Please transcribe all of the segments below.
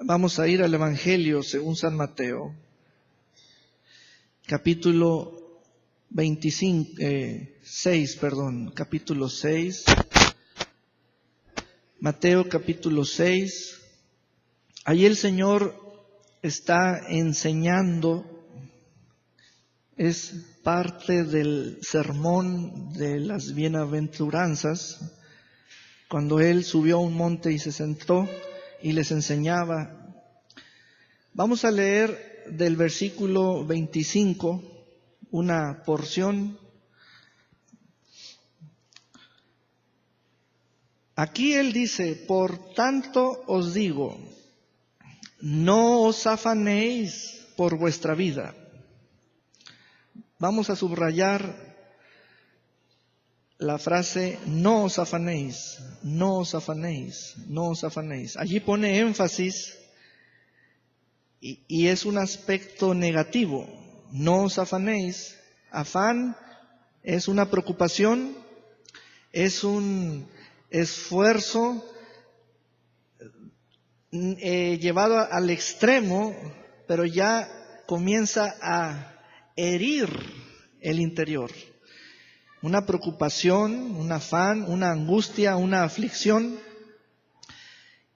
Vamos a ir al Evangelio según San Mateo, capítulo 6. Mateo capítulo 6. Allí el Señor está enseñando, es parte del sermón de las bienaventuranzas, cuando Él subió a un monte y se sentó y les enseñaba. Vamos a leer del versículo 25 una porción. Aquí Él dice: por tanto os digo, no os afanéis por vuestra vida. Vamos a subrayar la frase no os afanéis, no os afanéis, no os afanéis. Allí pone énfasis y es un aspecto negativo. No os afanéis. Afán es una preocupación, es un esfuerzo llevado al extremo, pero ya comienza a herir el interior. Una preocupación, un afán, una angustia, una aflicción.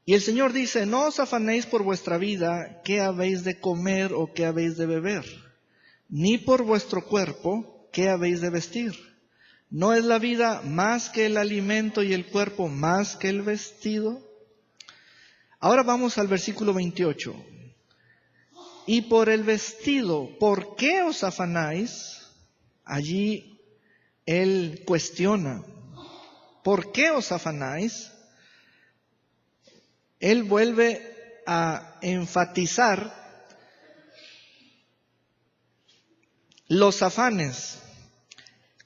Y el Señor dice: no os afanéis por vuestra vida, qué habéis de comer o qué habéis de beber, ni por vuestro cuerpo, qué habéis de vestir. ¿No es la vida más que el alimento y el cuerpo más que el vestido? Ahora vamos al versículo 28. Y por el vestido, ¿por qué os afanáis? Allí Él cuestiona: ¿por qué os afanáis? Él vuelve a enfatizar los afanes.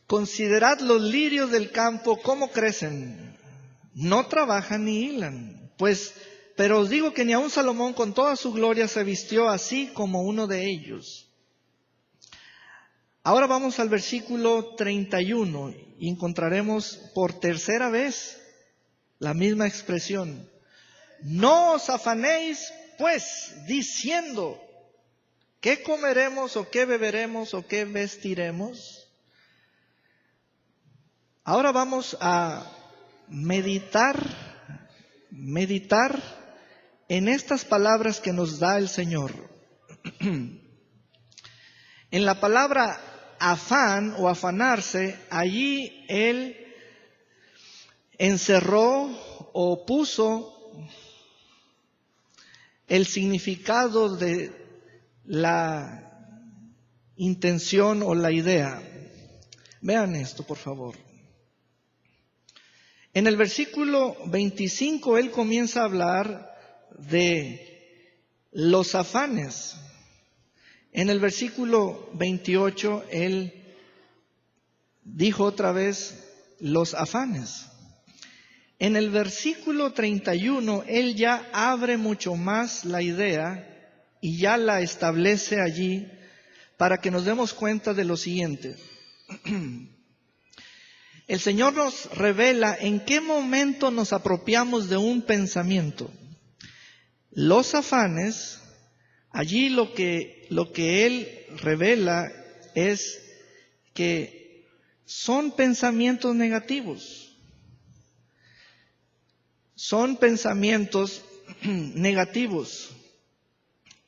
Considerad los lirios del campo, cómo crecen, no trabajan ni hilan. Pero os digo que ni aun Salomón con toda su gloria se vistió así como uno de ellos. Ahora vamos al versículo 31 y encontraremos por tercera vez la misma expresión. No os afanéis, pues, diciendo, ¿qué comeremos o qué beberemos o qué vestiremos? Ahora vamos a meditar en estas palabras que nos da el Señor. En la palabra afán o afanarse, allí Él encerró o puso el significado de la intención o la idea. Vean esto, por favor. En el versículo 25 Él comienza a hablar de los afanes. En el versículo 28 Él dijo otra vez los afanes. En el versículo 31 Él ya abre mucho más la idea y ya la establece allí para que nos demos cuenta de lo siguiente. El Señor nos revela en qué momento nos apropiamos de un pensamiento. Los afanes, allí lo que Él revela es que son pensamientos negativos. Son pensamientos negativos.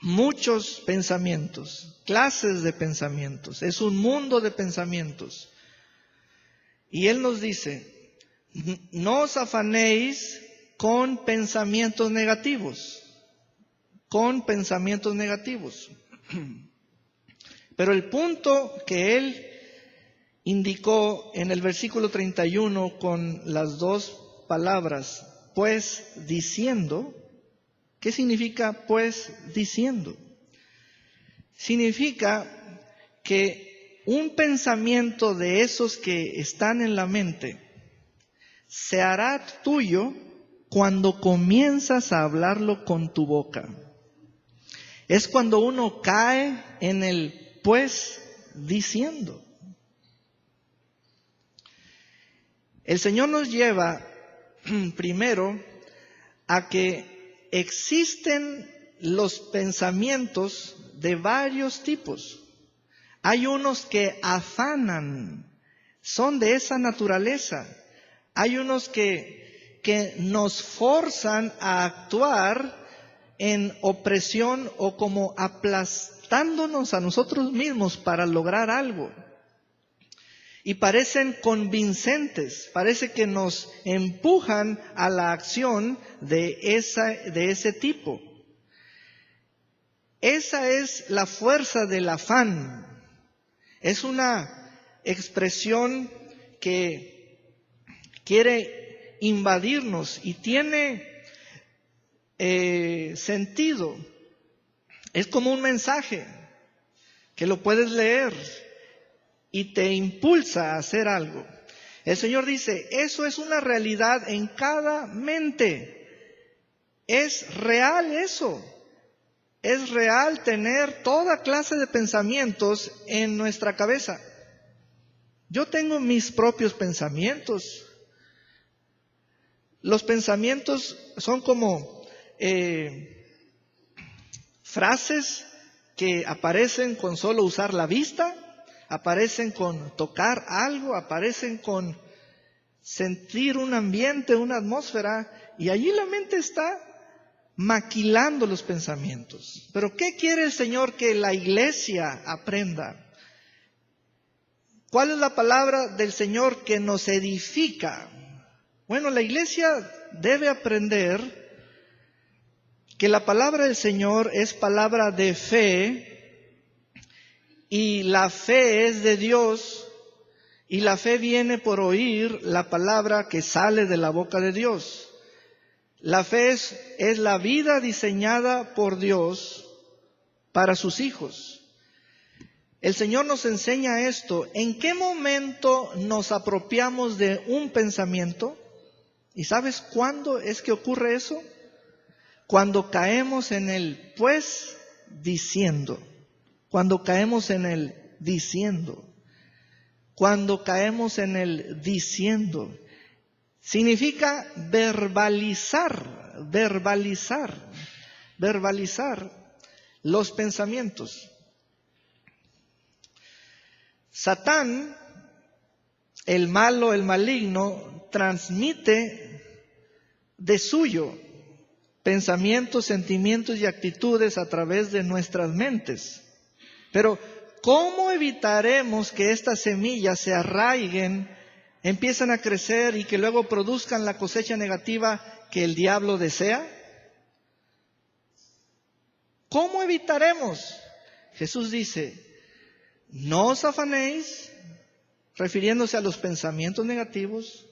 Muchos pensamientos, clases de pensamientos. Es un mundo de pensamientos. Y Él nos dice: no os afanéis con pensamientos negativos. Con pensamientos negativos. Pero el punto que Él indicó en el versículo 31 con las dos palabras, pues diciendo, ¿qué significa pues diciendo? Significa que un pensamiento de esos que están en la mente se hará tuyo cuando comienzas a hablarlo con tu boca. Es cuando uno cae en el pues diciendo. El Señor nos lleva primero a que existen los pensamientos de varios tipos. Hay unos que afanan, son de esa naturaleza. Hay unos que nos forzan a actuar en opresión o como aplastándonos a nosotros mismos para lograr algo. Y parecen convincentes, parece que nos empujan a la acción de ese tipo. Esa es la fuerza del afán. Es una expresión que quiere invadirnos y tiene sentido. Es como un mensaje que lo puedes leer y te impulsa a hacer algo. El Señor dice, eso es una realidad en cada mente. Es real eso. Es real tener toda clase de pensamientos en nuestra cabeza. Yo tengo mis propios pensamientos. Los pensamientos son como frases que aparecen con solo usar la vista, aparecen con tocar algo, aparecen con sentir un ambiente, una atmósfera, y allí la mente está maquilando los pensamientos. Pero ¿qué quiere el Señor que la iglesia aprenda? ¿Cuál es la palabra del Señor que nos edifica? Bueno, la iglesia debe aprender que la palabra del Señor es palabra de fe, y la fe es de Dios, y la fe viene por oír la palabra que sale de la boca de Dios. La fe es la vida diseñada por Dios para sus hijos. El Señor nos enseña esto. ¿En qué momento nos apropiamos de un pensamiento? ¿Y sabes cuándo es que ocurre eso? Cuando caemos en el pues diciendo. Cuando caemos en el diciendo. Cuando caemos en el diciendo. Significa verbalizar los pensamientos. Satán, el malo, el maligno, transmite de suyo pensamientos, sentimientos y actitudes a través de nuestras mentes. Pero, ¿cómo evitaremos que estas semillas se arraiguen, empiezan a crecer y que luego produzcan la cosecha negativa que el diablo desea? ¿Cómo evitaremos? Jesús dice, no os afanéis, refiriéndose a los pensamientos negativos,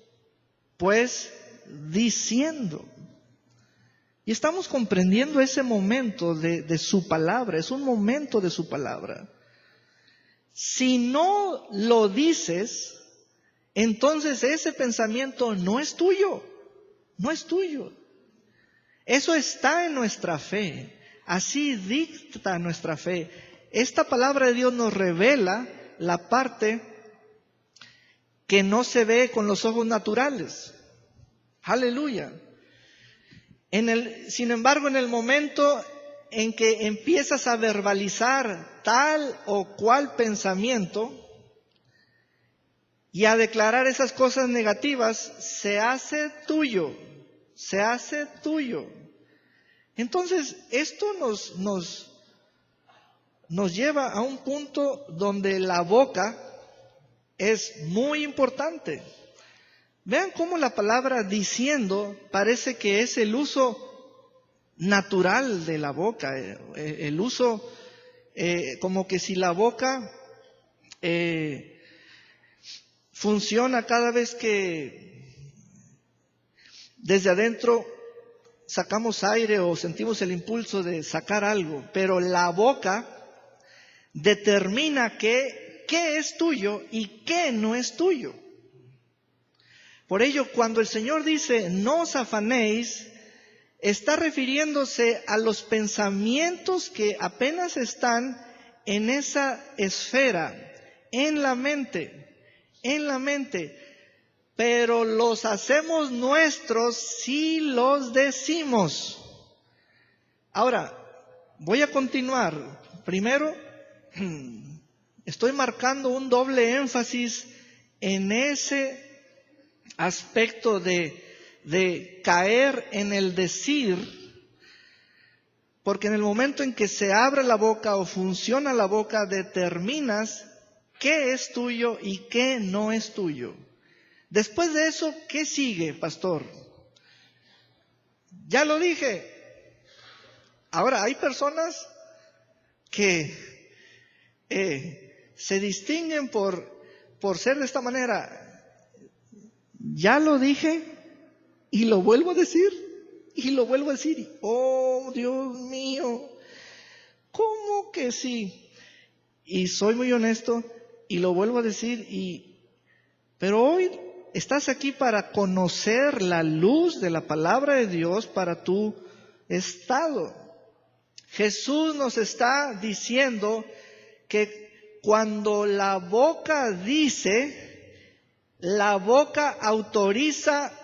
pues diciendo. Y estamos comprendiendo ese momento de su palabra, es un momento de su palabra. Si no lo dices, entonces ese pensamiento no es tuyo, no es tuyo. Eso está en nuestra fe, así dicta nuestra fe. Esta palabra de Dios nos revela la parte que no se ve con los ojos naturales. Aleluya. Sin embargo, en el momento en que empiezas a verbalizar tal o cual pensamiento y a declarar esas cosas negativas, se hace tuyo, se hace tuyo. Entonces, esto nos lleva a un punto donde la boca es muy importante. Vean cómo la palabra diciendo parece que es el uso natural de la boca, el uso como que si la boca funciona cada vez que desde adentro sacamos aire o sentimos el impulso de sacar algo, pero la boca determina qué es tuyo y qué no es tuyo. Por ello, cuando el Señor dice, no os afanéis, está refiriéndose a los pensamientos que apenas están en esa esfera, en la mente, pero los hacemos nuestros si los decimos. Ahora, voy a continuar. Primero, estoy marcando un doble énfasis en ese aspecto de caer en el decir, porque en el momento en que se abre la boca o funciona la boca, determinas qué es tuyo y qué no es tuyo. Después de eso, ¿qué sigue, pastor? Ya lo dije. Ahora, hay personas que se distinguen por ser de esta manera. Ya lo dije y lo vuelvo a decir y lo vuelvo a decir. Oh, Dios mío, ¿cómo que sí? Y soy muy honesto y lo vuelvo a decir. Pero hoy estás aquí para conocer la luz de la palabra de Dios para tu estado. Jesús nos está diciendo que cuando la boca dice, la boca autoriza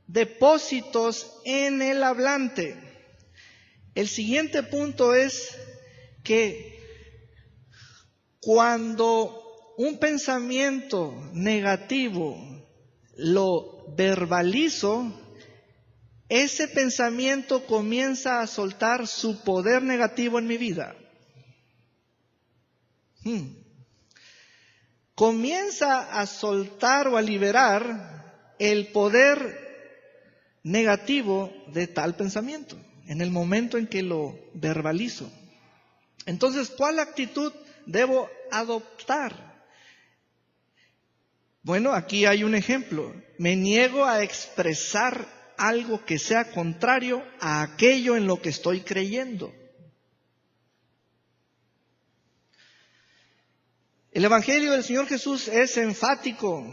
depósitos en el hablante. El siguiente punto es que cuando un pensamiento negativo lo verbalizo, ese pensamiento comienza a soltar su poder negativo en mi vida. Comienza a soltar o a liberar el poder negativo de tal pensamiento en el momento en que lo verbalizo. Entonces, ¿cuál actitud debo adoptar? Bueno, aquí hay un ejemplo. Me niego a expresar algo que sea contrario a aquello en lo que estoy creyendo. El Evangelio del Señor Jesús es enfático.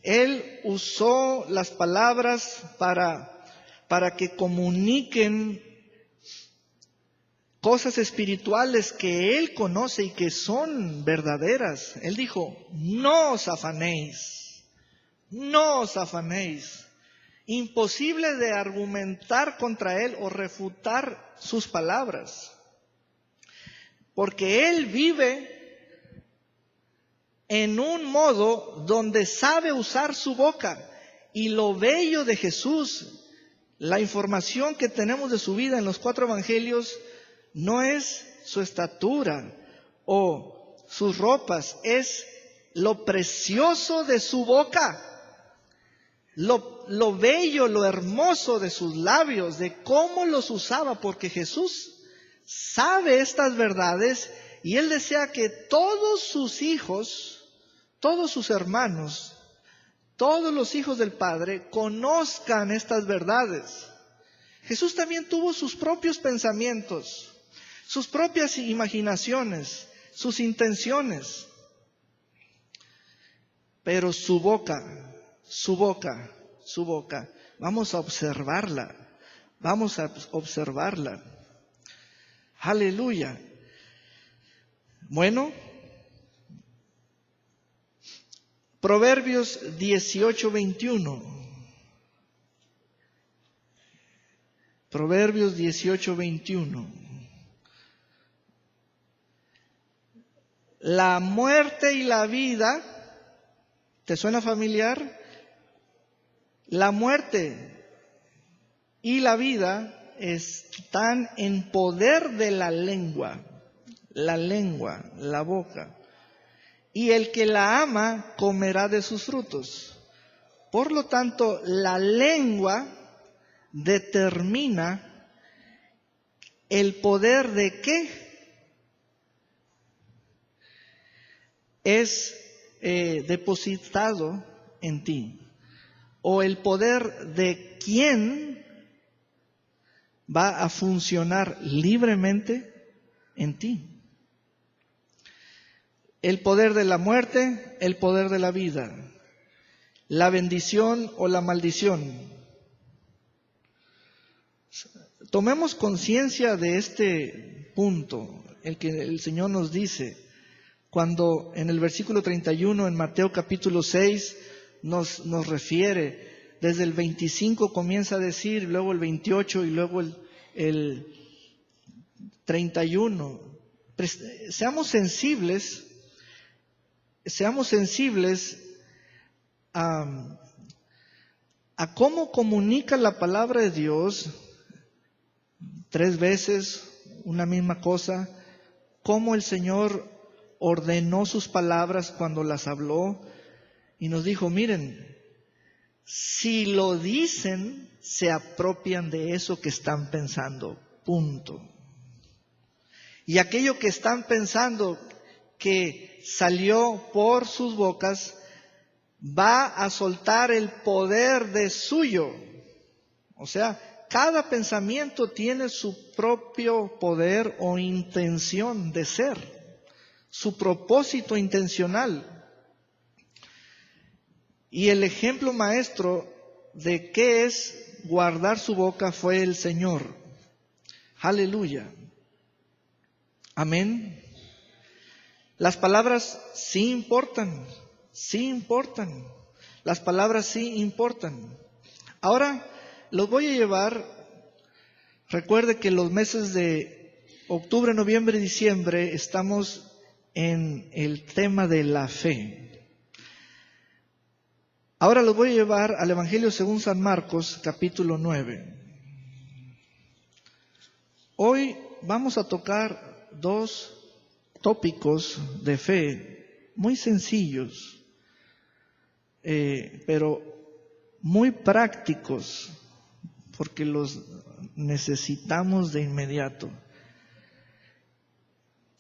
Él usó las palabras para que comuniquen cosas espirituales que Él conoce y que son verdaderas. Él dijo, no os afanéis, no os afanéis. Imposible de argumentar contra Él o refutar sus palabras. Porque Él vive en un modo donde sabe usar su boca. Y lo bello de Jesús, la información que tenemos de su vida en los 4 evangelios, no es su estatura o sus ropas, es lo precioso de su boca. Lo bello, lo hermoso de sus labios, de cómo los usaba, porque Jesús sabe estas verdades y Él desea que todos sus hijos, todos sus hermanos, todos los hijos del Padre conozcan estas verdades. Jesús también tuvo sus propios pensamientos, sus propias imaginaciones, sus intenciones, pero su boca, vamos a observarla, Aleluya. Bueno, Proverbios 18:21. Proverbios 18:21. La muerte y la vida, ¿te suena familiar? La muerte y la vida están en poder de la lengua, la boca. Y el que la ama comerá de sus frutos. Por lo tanto, la lengua determina el poder de qué es depositado en ti, o el poder de quién va a funcionar libremente en ti. El poder de la muerte, el poder de la vida, la bendición o la maldición. Tomemos conciencia de este punto, el que el Señor nos dice, cuando en el versículo 31 en Mateo capítulo 6 nos refiere, desde el 25 comienza a decir, luego el 28 y luego 31. Seamos sensibles a cómo comunica la palabra de Dios 3 veces una misma cosa, cómo el Señor ordenó sus palabras cuando las habló y nos dijo, miren, si lo dicen, se apropian de eso que están pensando, punto. Y aquello que están pensando que salió por sus bocas, va a soltar el poder de suyo. O sea, cada pensamiento tiene su propio poder o intención de ser, su propósito intencional. Y el ejemplo maestro de qué es guardar su boca fue el Señor. Aleluya. Amén. Las palabras sí importan. Las palabras sí importan. Ahora los voy a llevar. Recuerde que los meses de octubre, noviembre y diciembre estamos en el tema de la fe. Ahora los voy a llevar al Evangelio según San Marcos, capítulo 9. Hoy vamos a tocar 2 tópicos de fe muy sencillos, pero muy prácticos, porque los necesitamos de inmediato.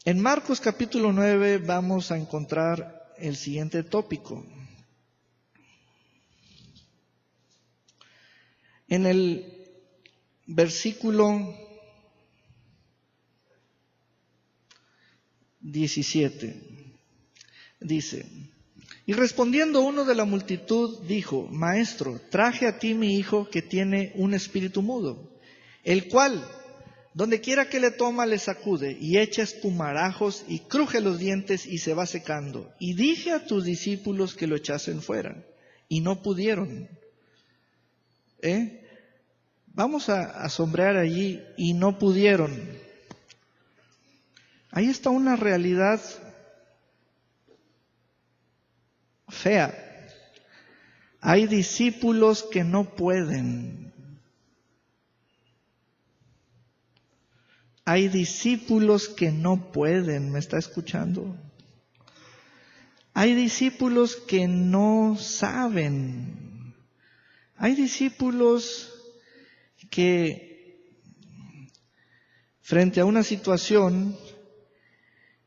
En Marcos capítulo 9 vamos a encontrar el siguiente tópico. En el versículo 17 dice: y respondiendo uno de la multitud dijo, Maestro, traje a ti mi hijo que tiene un espíritu mudo, el cual, donde quiera que le toma, le sacude y echa espumarajos y cruje los dientes y se va secando. Y dije a tus discípulos que lo echasen fuera, y no pudieron. Vamos a sombrear allí, y no pudieron. Ahí está una realidad fea. Hay discípulos que no pueden. Hay discípulos que no pueden. ¿Me está escuchando? Hay discípulos que no saben. Hay discípulos que frente a una situación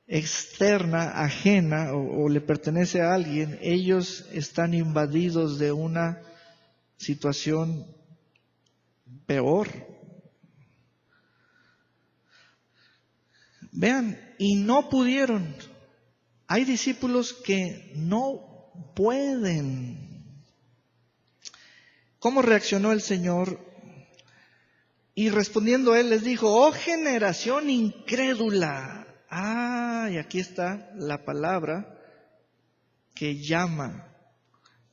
externa, ajena o le pertenece a alguien, ellos están invadidos de una situación peor. Vean, y no pudieron. Hay discípulos que no pueden. ¿Cómo reaccionó el Señor? Y respondiendo él les dijo, oh generación incrédula. Y aquí está la palabra que llama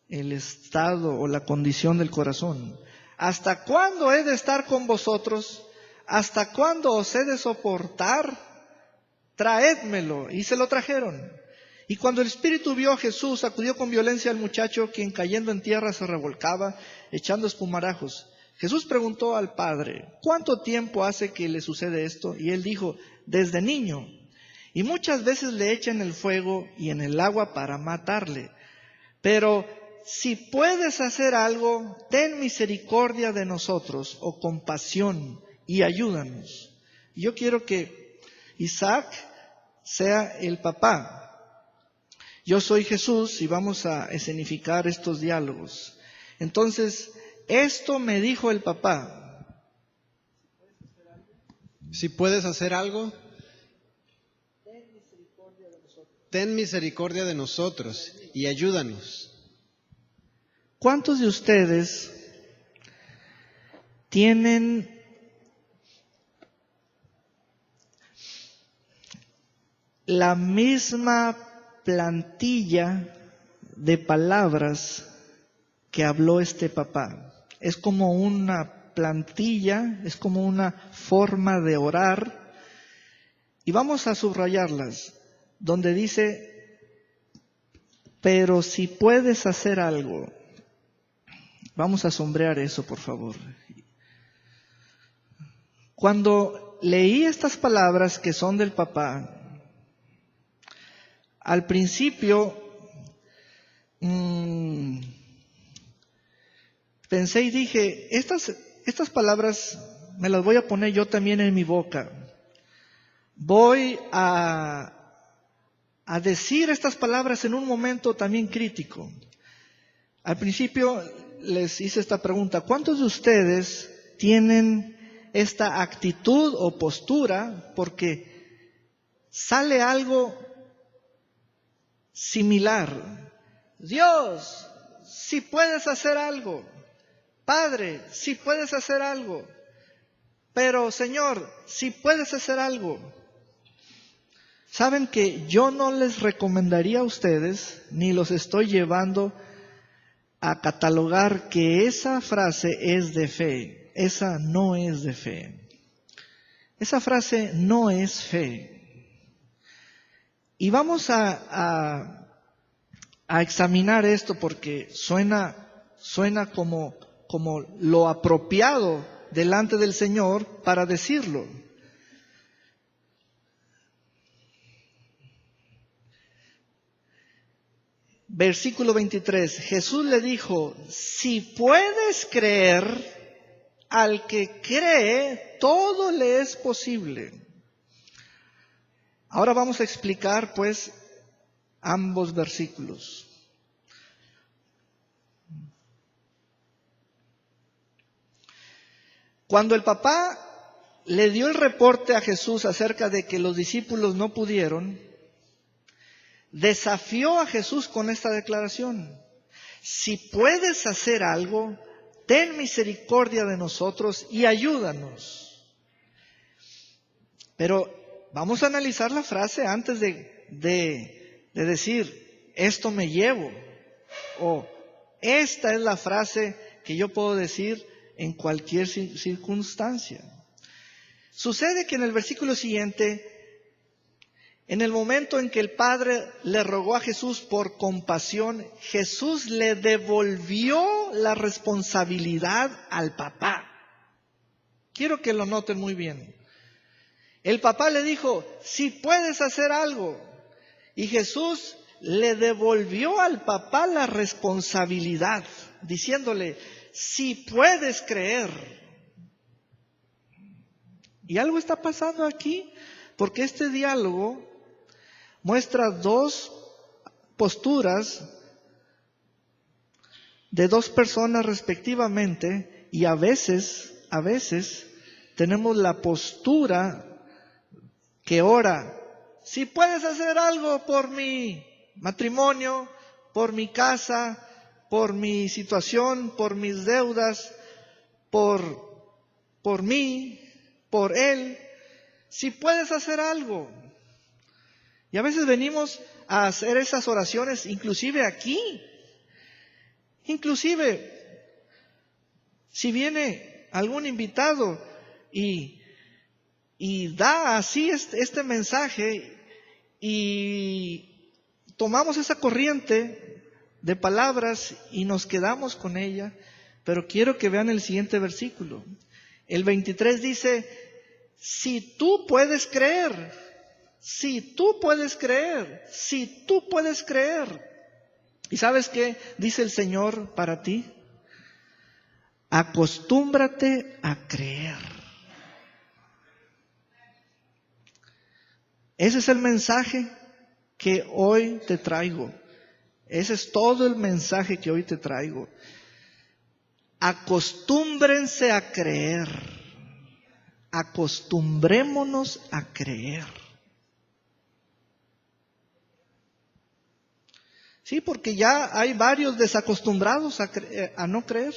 el estado o la condición del corazón. ¿Hasta cuándo he de estar con vosotros? ¿Hasta cuándo os he de soportar? Traédmelo. Y se lo trajeron. Y cuando el espíritu vio a Jesús, sacudió con violencia al muchacho, quien cayendo en tierra se revolcaba, echando espumarajos. Jesús preguntó al padre, ¿cuánto tiempo hace que le sucede esto? Y él dijo, desde niño. Y muchas veces le echan el fuego y en el agua para matarle. Pero si puedes hacer algo, ten misericordia de nosotros, o compasión, y ayúdanos. Yo quiero que Isaac sea el papá. Yo soy Jesús y vamos a escenificar estos diálogos. Entonces, esto me dijo el papá. Si puedes hacer algo, ten misericordia de nosotros y ayúdanos. ¿Cuántos de ustedes tienen la misma plantilla de palabras que habló este papá? Es como una plantilla, es como una forma de orar Y vamos a subrayarlas, donde dice, pero si puedes hacer algo. Vamos a sombrear eso, por favor. Cuando leí estas palabras que son del papá, al principio pensé y dije, estas palabras me las voy a poner yo también en mi boca. Voy a decir estas palabras en un momento también crítico. Al principio les hice esta pregunta, ¿cuántos de ustedes tienen esta actitud o postura porque sale algo similar? Dios, si puedes hacer algo. Padre, si puedes hacer algo. Pero Señor, si puedes hacer algo. Saben que yo no les recomendaría a ustedes, ni los estoy llevando a catalogar que esa frase es de fe. Esa no es de fe. Esa frase no es fe. Y vamos a examinar esto porque suena como lo apropiado delante del Señor para decirlo. Versículo 23, Jesús le dijo, si puedes creer, al que cree, todo le es posible. Ahora vamos a explicar pues ambos versículos. Cuando el papá le dio el reporte a Jesús acerca de que los discípulos no pudieron, desafió a Jesús con esta declaración. Si puedes hacer algo, ten misericordia de nosotros y ayúdanos. Pero vamos a analizar la frase antes de decir, esto me llevo. O esta es la frase que yo puedo decir en cualquier circunstancia. Sucede que en el versículo siguiente, en el momento en que el Padre le rogó a Jesús por compasión, Jesús le devolvió la responsabilidad al papá. Quiero que lo noten muy bien. El papá le dijo, si puedes hacer algo. Y Jesús le devolvió al papá la responsabilidad, diciéndole, si puedes creer. Y algo está pasando aquí, porque este diálogo muestra dos posturas de dos personas respectivamente, y a veces tenemos la postura que ora, si puedes hacer algo por mi matrimonio, por mi casa, por mi situación, por mis deudas, por mí, por él, si puedes hacer algo. Y a veces venimos a hacer esas oraciones, inclusive aquí. Inclusive, si viene algún invitado y da así este mensaje y tomamos esa corriente de palabras y nos quedamos con ella, pero quiero que vean el siguiente versículo. El 23 dice, si tú puedes creer. Si tú puedes creer, si tú puedes creer. ¿Y sabes qué dice el Señor para ti? Acostúmbrate a creer. Ese es el mensaje que hoy te traigo. Ese es todo el mensaje que hoy te traigo. Acostúmbrense a creer. Acostumbrémonos a creer. Sí, porque ya hay varios desacostumbrados a no creer.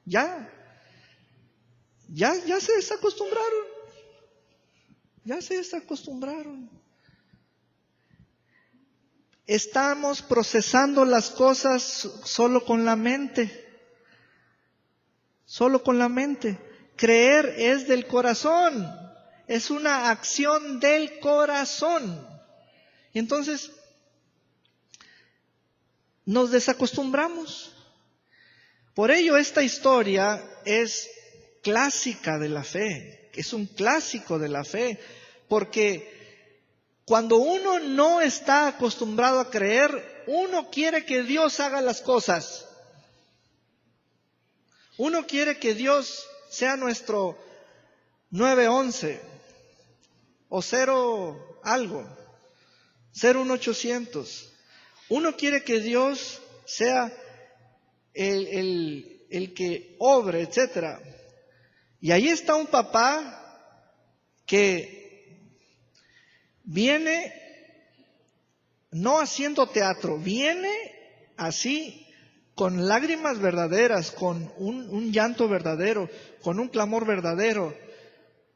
Ya se desacostumbraron. Ya se desacostumbraron. Estamos procesando las cosas solo con la mente. Solo con la mente. Creer es del corazón. es una acción del corazón. Y entonces nos desacostumbramos. Por ello esta historia es clásica de la fe, es un clásico de la fe, porque cuando uno no está acostumbrado a creer, uno quiere que Dios haga las cosas. Uno quiere que Dios sea nuestro 911 o 0 algo, 01800. Uno quiere que Dios sea el que obre, etcétera. Y ahí está un papá que viene no haciendo teatro, viene así con lágrimas verdaderas, con un llanto verdadero, con un clamor verdadero.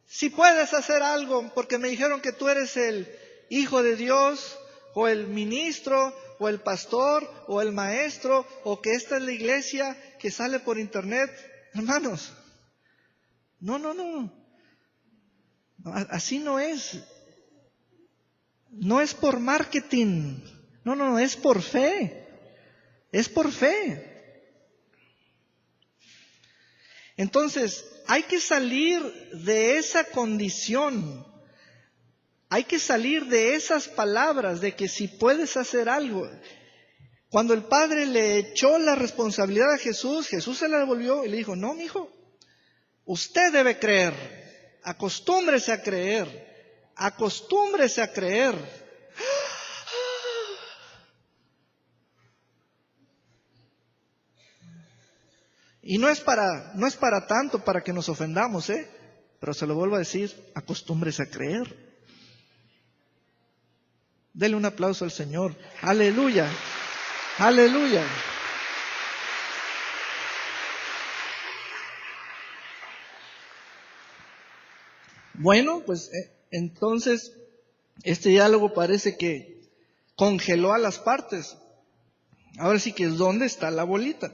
Si puedes hacer algo, porque me dijeron que tú eres el Hijo de Dios, o el ministro, o el pastor, o el maestro, o que esta es la iglesia que sale por internet. Hermanos, no. Así no es. No es por marketing. No, es por fe. Es por fe. Entonces, hay que salir de esa condición. Hay que salir de esas palabras de que si puedes hacer algo. Cuando el Padre le echó la responsabilidad a Jesús, Jesús se la devolvió y le dijo, no, mijo, usted debe creer. Acostúmbrese a creer. Acostúmbrese a creer. Y no es para tanto, para que nos ofendamos, pero se lo vuelvo a decir, acostúmbrese a creer. Dele un aplauso al Señor. Aleluya. Aleluya. Bueno, pues entonces este diálogo parece que congeló a las partes. Ahora sí que es ¿dónde está la bolita?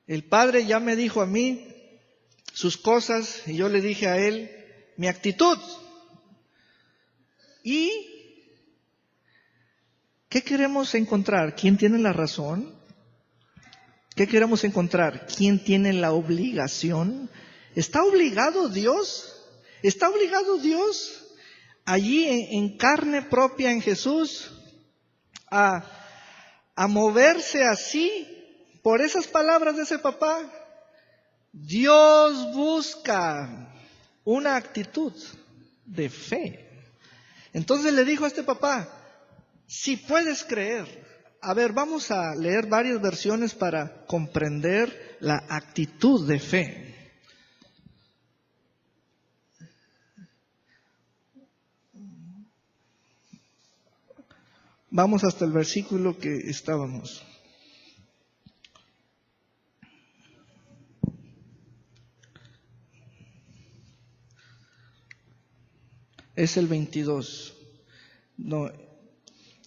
El Padre ya me dijo a mí sus cosas y yo le dije a él mi actitud. ¿Y qué queremos encontrar? ¿Quién tiene la razón? ¿Qué queremos encontrar? ¿Quién tiene la obligación? ¿Está obligado Dios? ¿Está obligado Dios allí en carne propia en Jesús a moverse así por esas palabras de ese papá? Dios busca una actitud de fe. Entonces le dijo a este papá, si puedes creer. A ver, vamos a leer varias versiones para comprender la actitud de fe. Vamos hasta el versículo que estábamos. Es el 22. No,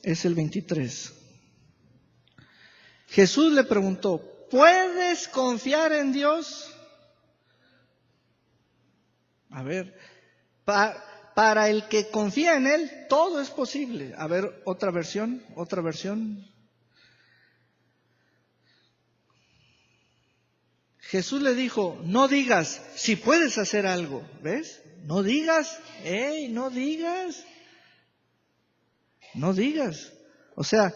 es el 23. Jesús le preguntó, ¿puedes confiar en Dios? A ver, para el que confía en Él, todo es posible. A ver, otra versión. Jesús le dijo, no digas si puedes hacer algo, ¿ves? No digas, no digas. O sea,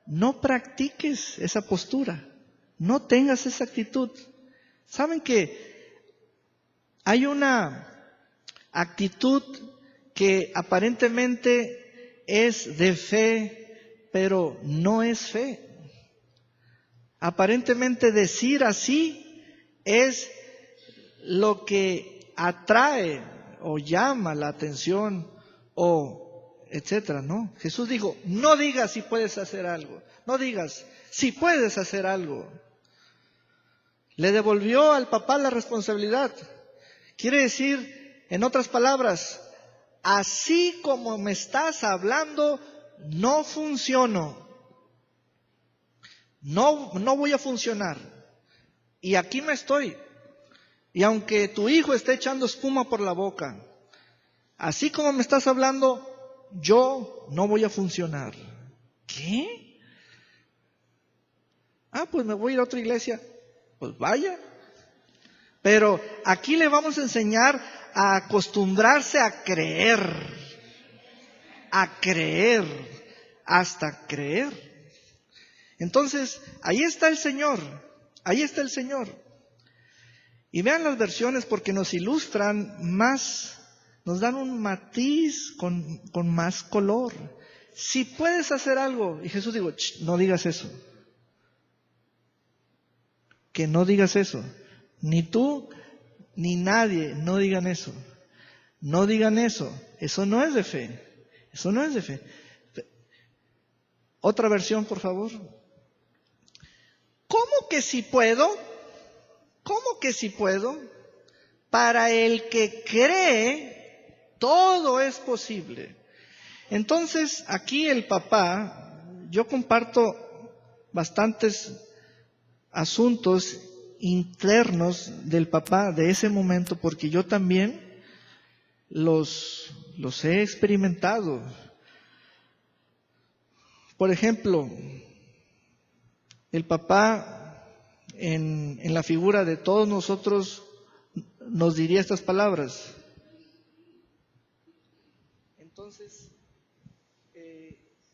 no practiques esa postura, no tengas esa actitud. ¿Saben que hay una actitud que aparentemente es de fe, pero no es fe? Aparentemente decir así es lo que atrae o llama la atención o etcétera, ¿no? Jesús dijo, no digas si puedes hacer algo, no digas si puedes hacer algo. Le devolvió al papá la responsabilidad. Quiere decir, en otras palabras, así como me estás hablando, no funciono. No voy a funcionar. Y aquí me estoy. Y aunque tu hijo esté echando espuma por la boca, así como me estás hablando, yo no voy a funcionar. ¿Qué? Pues me voy a ir a otra iglesia. Pues vaya. Pero aquí le vamos a enseñar a acostumbrarse a creer, hasta creer. Entonces, ahí está el Señor. Y vean las versiones porque nos ilustran más, nos dan un matiz con más color. Si puedes hacer algo, y Jesús dijo, no digas eso. Que no digas eso. Ni tú, ni nadie, no digan eso. No digan eso. Eso no es de fe. Otra versión, por favor. ¿Cómo que si puedo? Para el que cree, todo es posible. Entonces, aquí el papá, yo comparto bastantes asuntos internos del papá de ese momento, porque yo también los he experimentado. Por ejemplo, el papá en la figura de todos nosotros nos diría estas palabras. Entonces,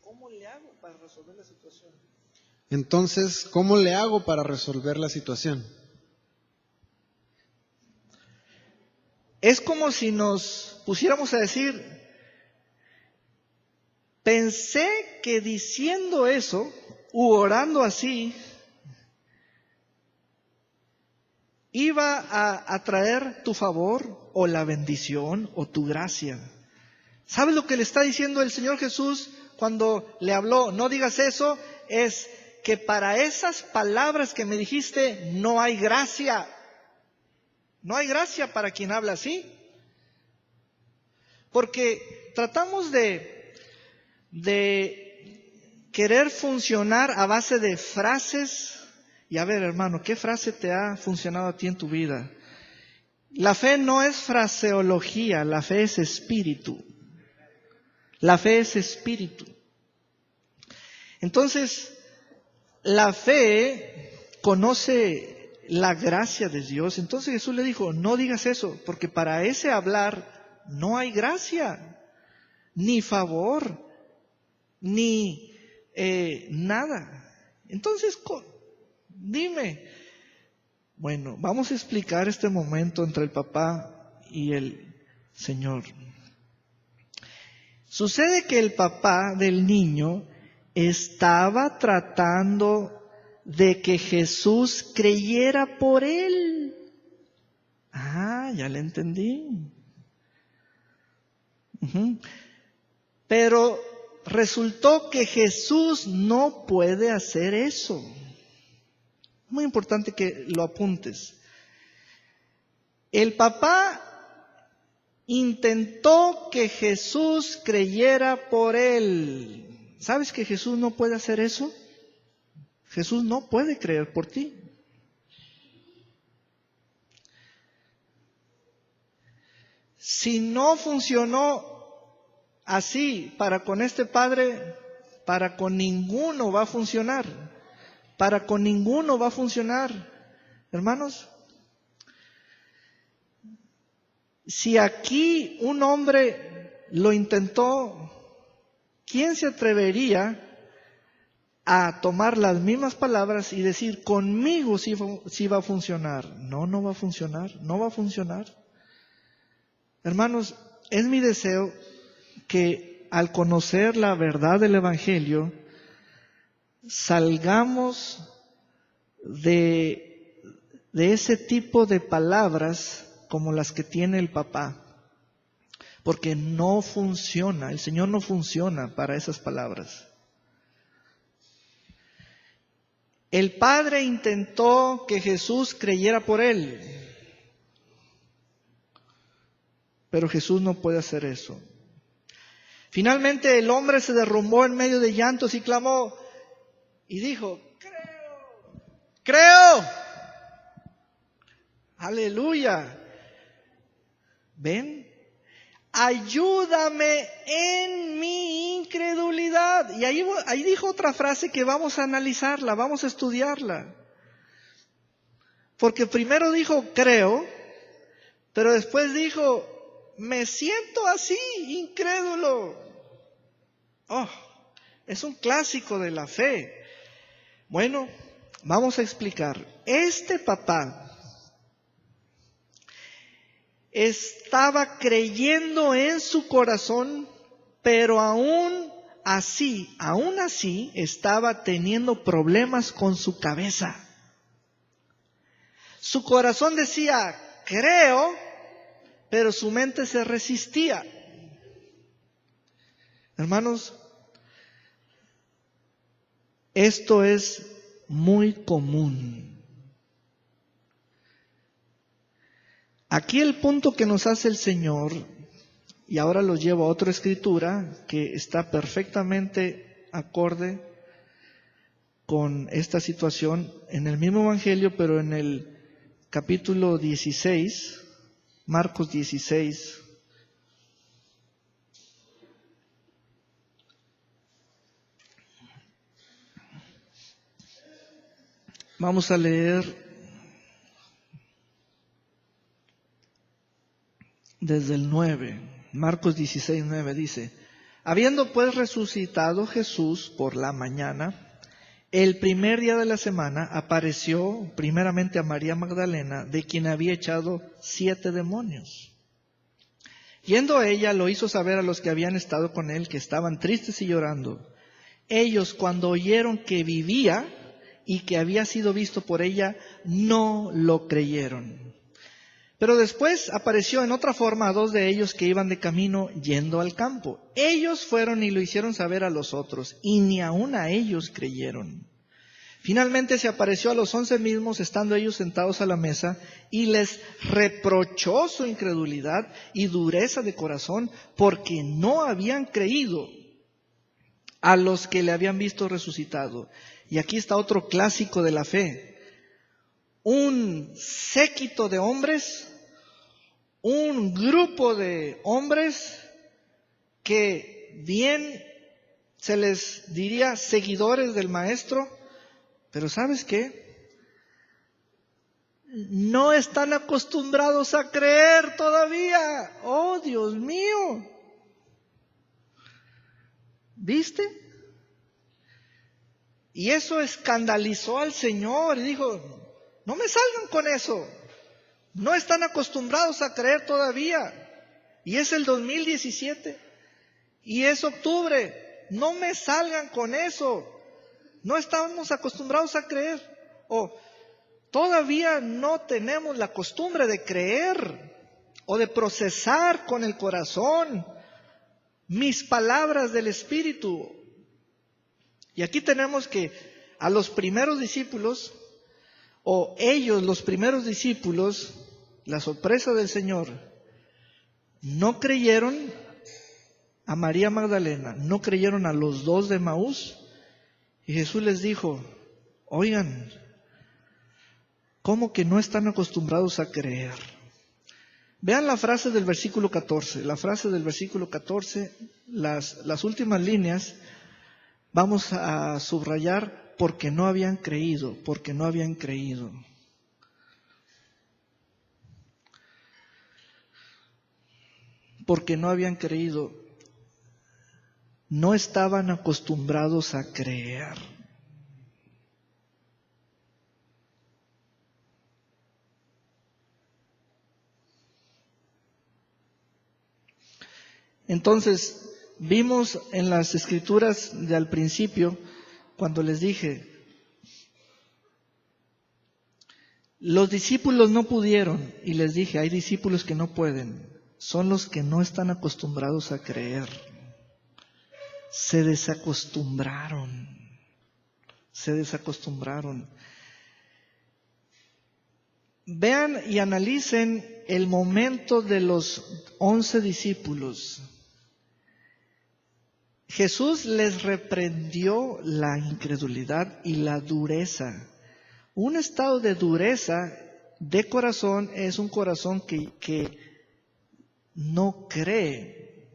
¿cómo le hago para resolver la situación? Es como si nos pusiéramos a decir, pensé que diciendo eso u orando así iba a atraer tu favor o la bendición o tu gracia. ¿Sabes lo que le está diciendo el Señor Jesús cuando le habló? No digas eso, es que para esas palabras que me dijiste no hay gracia. No hay gracia para quien habla así. Porque tratamos de querer funcionar a base de frases. Y a ver, hermano, ¿qué frase te ha funcionado a ti en tu vida? La fe no es fraseología, la fe es espíritu. La fe es espíritu. Entonces, la fe conoce la gracia de Dios. Entonces Jesús le dijo, no digas eso, porque para ese hablar no hay gracia, ni favor, ni nada. Entonces, dime. Bueno, vamos a explicar este momento entre el papá y el Señor. Sucede que el papá del niño estaba tratando de que Jesús creyera por él. Ya le entendí. Pero resultó que Jesús no puede hacer eso. Muy importante que lo apuntes. El papá intentó que Jesús creyera por él. ¿Sabes que Jesús no puede hacer eso? Jesús no puede creer por ti. Si no funcionó así para con este padre, para con ninguno va a funcionar. Hermanos, si aquí un hombre lo intentó, ¿quién se atrevería a tomar las mismas palabras y decir, conmigo sí va a funcionar? No va a funcionar. Hermanos, es mi deseo que al conocer la verdad del Evangelio, salgamos de ese tipo de palabras como las que tiene el papá. Porque no funciona, el Señor no funciona para esas palabras. El Padre intentó que Jesús creyera por él, pero Jesús no puede hacer eso. Finalmente el hombre se derrumbó en medio de llantos y clamó y dijo, creo. Aleluya. ¿Ven? Ayúdame en mi incredulidad. Y ahí dijo otra frase que vamos a analizarla, vamos a estudiarla. Porque primero dijo creo, pero después dijo me siento así, incrédulo. Oh, es un clásico de la fe. Bueno, vamos a explicar. Este papá estaba creyendo en su corazón, pero aún así estaba teniendo problemas con su cabeza. Su corazón decía, creo, pero su mente se resistía. Hermanos, esto es muy común. Aquí el punto que nos hace el Señor, y ahora lo llevo a otra escritura que está perfectamente acorde con esta situación, en el mismo Evangelio, pero en el capítulo 16, Marcos 16. Vamos a leer desde el 9, Marcos 16, 9 dice, habiendo pues resucitado Jesús por la mañana, el primer día de la semana apareció primeramente a María Magdalena, de quien había echado 7 demonios. Yendo a ella, lo hizo saber a los que habían estado con él, que estaban tristes y llorando. Ellos, cuando oyeron que vivía y que había sido visto por ella, no lo creyeron. Pero después apareció en otra forma a 2 de ellos que iban de camino yendo al campo. Ellos fueron y lo hicieron saber a los otros, y ni aun a ellos creyeron. Finalmente se apareció a los 11 mismos, estando ellos sentados a la mesa, y les reprochó su incredulidad y dureza de corazón, porque no habían creído a los que le habían visto resucitado. Y aquí está otro clásico de la fe. Un séquito de hombres, un grupo de hombres que bien se les diría seguidores del maestro, pero ¿sabes qué? No están acostumbrados a creer todavía. ¡Oh, Dios mío! ¿Viste? Y eso escandalizó al Señor y dijo, no me salgan con eso. No están acostumbrados a creer todavía. Y es el 2017. Y es octubre. No me salgan con eso. No estamos acostumbrados a creer. O todavía no tenemos la costumbre de creer o de procesar con el corazón mis palabras del Espíritu. Y aquí tenemos que a los primeros discípulos, o ellos, los primeros discípulos, la sorpresa del Señor, no creyeron a María Magdalena, no creyeron a los 2 de Maús, y Jesús les dijo, oigan, ¿cómo que no están acostumbrados a creer? Vean la frase del versículo 14, la frase del versículo 14, las últimas líneas, vamos a subrayar porque no habían creído, porque no habían creído. Porque no habían creído, no estaban acostumbrados a creer. Entonces, vimos en las escrituras de al principio, cuando les dije, los discípulos no pudieron, y les dije, hay discípulos que no pueden, son los que no están acostumbrados a creer. Se desacostumbraron. Vean y analicen el momento de los 11 discípulos. Jesús les reprendió la incredulidad y la dureza. Un estado de dureza de corazón es un corazón que no cree.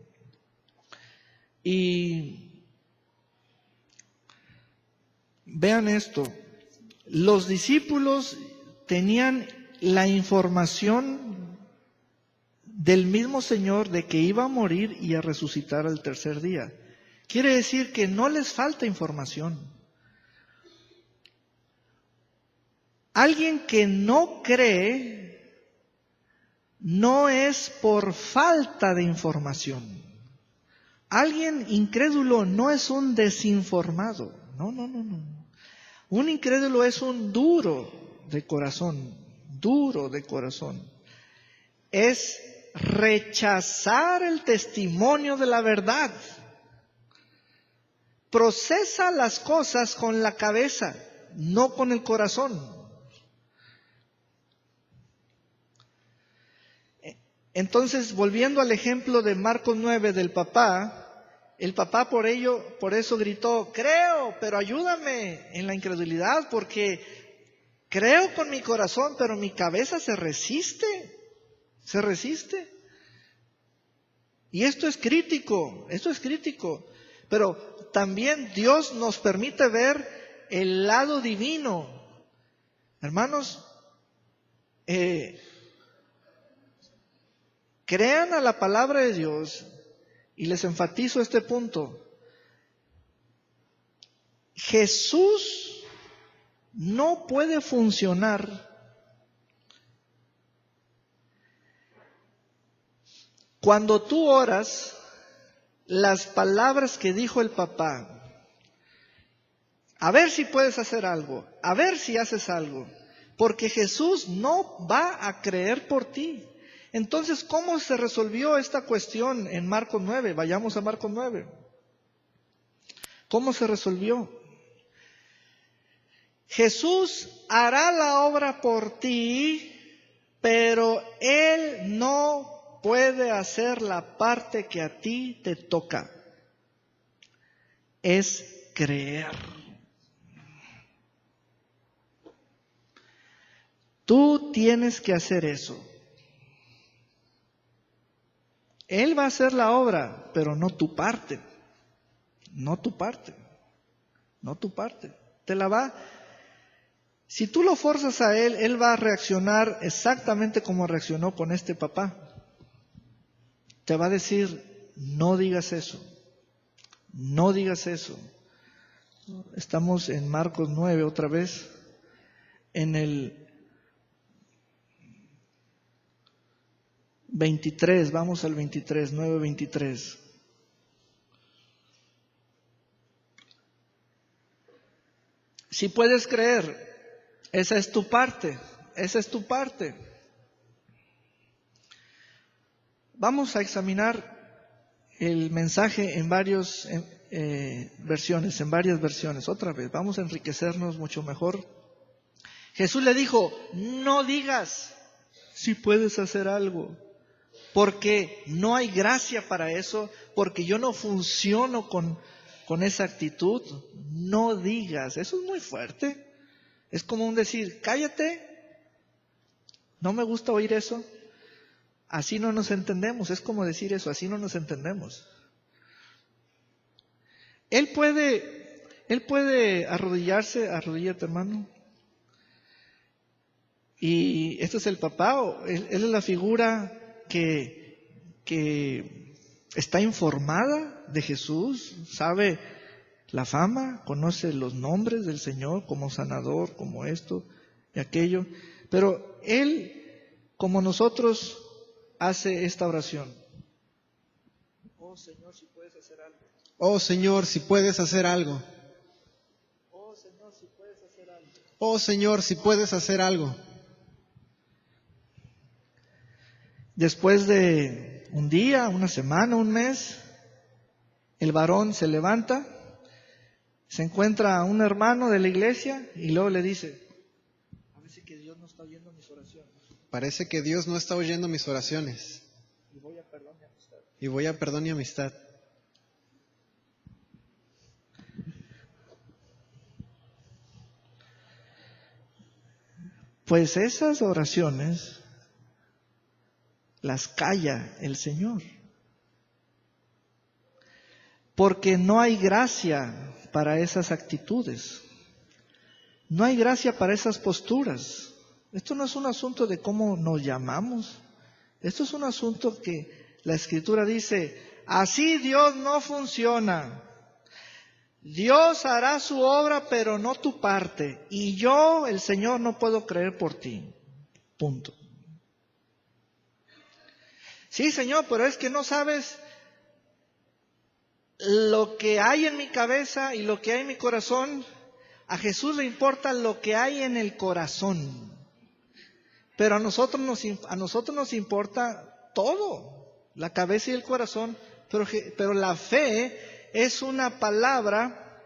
Y vean esto, los discípulos tenían la información del mismo Señor de que iba a morir y a resucitar al tercer día. Quiere decir que no les falta información. Alguien que no cree no es por falta de información. Alguien incrédulo no es un desinformado. No. Un incrédulo es un duro de corazón, Es rechazar el testimonio de la verdad. Procesa las cosas con la cabeza, no con el corazón. Entonces, volviendo al ejemplo de Marcos 9 del papá, el papá por eso gritó, creo, pero ayúdame en la incredulidad, porque creo con mi corazón, pero mi cabeza se resiste. Y esto es crítico. Pero también Dios nos permite ver el lado divino. Hermanos, crean a la palabra de Dios, y les enfatizo este punto. Jesús no puede funcionar cuando tú oras las palabras que dijo el papá. A ver si puedes hacer algo, a ver si haces algo, porque Jesús no va a creer por ti. Entonces, ¿cómo se resolvió esta cuestión en Marcos 9? Vayamos a Marcos 9. ¿Cómo se resolvió? Jesús hará la obra por ti, pero Él no puede hacer la parte que a ti te toca. Es creer. Tú tienes que hacer eso. Él va a hacer la obra, pero no tu parte. Te la va. Si tú lo forzas a Él, Él va a reaccionar exactamente como reaccionó con este papá. Te va a decir, no digas eso. Estamos en Marcos 9 otra vez, en el 23, vamos al 23, 9:23. Si puedes creer, esa es tu parte. Vamos a examinar el mensaje en varias versiones. Otra vez, vamos a enriquecernos mucho mejor. Jesús le dijo, no digas si puedes hacer algo, porque no hay gracia para eso, porque yo no funciono con esa actitud. No digas, eso es muy fuerte. Es como un decir, cállate, no me gusta oír eso. Así no nos entendemos, es como decir eso, así no nos entendemos. Él puede arrodíllate hermano. Y este es el papá, él es la figura que está informada de Jesús, sabe la fama, conoce los nombres del Señor como sanador, como esto y aquello. Pero él, como nosotros, hace esta oración. Oh Señor, si puedes hacer algo. Oh Señor, si puedes hacer algo. Oh Señor, si puedes hacer algo. Oh Señor, si puedes hacer algo. Después de un día, una semana, un mes, el varón se levanta, se encuentra a un hermano de la iglesia y luego le dice, parece que Dios no está oyendo mis oraciones. Parece que Dios no está oyendo mis oraciones. Y voy a perdón y amistad. Y voy a perdón y amistad. pues esas oraciones las calla el Señor. Porque no hay gracia para esas actitudes. No hay gracia para esas posturas. Esto no es un asunto de cómo nos llamamos. Esto es un asunto que la Escritura dice, así Dios no funciona. Dios hará su obra, pero no tu parte. Y yo, el Señor, no puedo creer por ti. Punto. Sí, Señor, pero es que no sabes lo que hay en mi cabeza y lo que hay en mi corazón. A Jesús le importa lo que hay en el corazón. Pero a nosotros nos importa todo, la cabeza y el corazón. Pero la fe es una palabra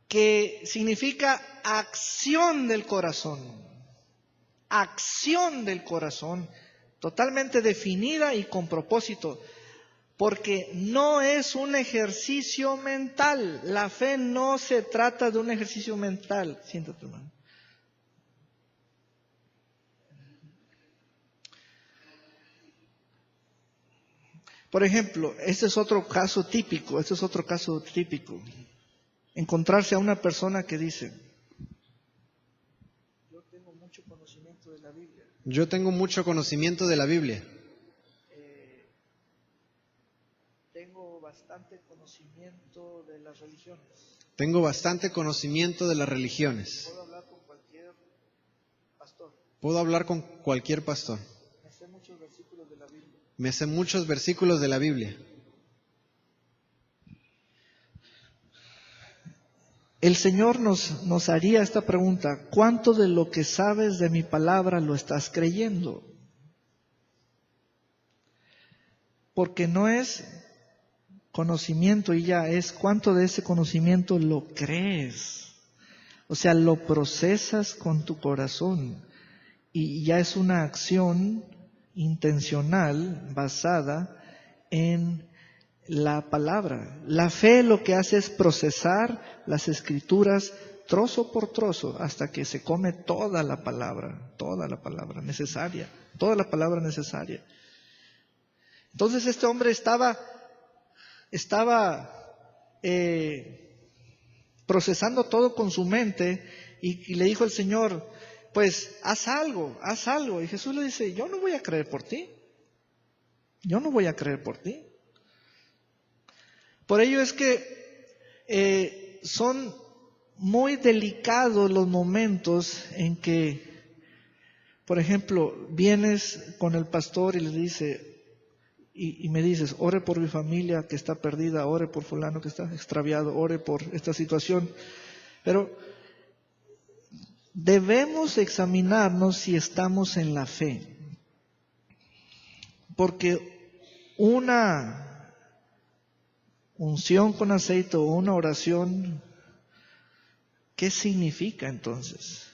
que significa acción del corazón. Acción del corazón, totalmente definida y con propósito. Porque no es un ejercicio mental. La fe no se trata de un ejercicio mental. Siéntate, hermano. Por ejemplo, este es otro caso típico. Encontrarse a una persona que dice, yo tengo mucho conocimiento de la Biblia. Yo tengo mucho conocimiento de la Biblia. Tengo bastante conocimiento de las religiones. Tengo bastante conocimiento de las religiones. Puedo hablar con cualquier pastor. Puedo hablar con cualquier pastor. Me sé muchos versículos de la Biblia. Me sé muchos versículos de la Biblia. El Señor nos haría esta pregunta: ¿cuánto de lo que sabes de mi palabra lo estás creyendo? Porque no es conocimiento y ya, es cuánto de ese conocimiento lo crees. O sea, lo procesas con tu corazón y ya es una acción intencional basada en la palabra. La fe lo que hace es procesar las escrituras trozo por trozo hasta que se come toda la palabra necesaria, toda la palabra necesaria. Entonces este hombre estaba procesando todo con su mente y le dijo al Señor, pues haz algo. Y Jesús le dice, yo no voy a creer por ti. Por ello es que son muy delicados los momentos en que, por ejemplo, vienes con el pastor y le dice, y me dices, ore por mi familia que está perdida, ore por fulano que está extraviado, ore por esta situación. Pero debemos examinarnos si estamos en la fe. Porque una unción con aceite o una oración, ¿qué significa entonces?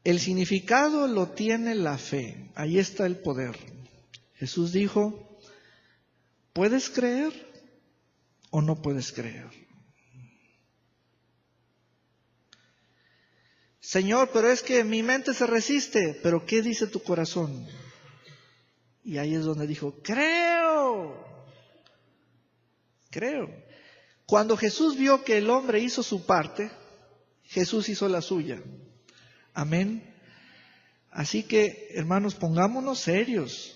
El significado lo tiene la fe, ahí está el poder. Jesús dijo, ¿puedes creer o no puedes creer? Señor, pero es que mi mente se resiste, pero ¿qué dice tu corazón? Y ahí es donde dijo, creo. Cuando Jesús vio que el hombre hizo su parte, Jesús hizo la suya. Amén. Así que, hermanos, pongámonos serios.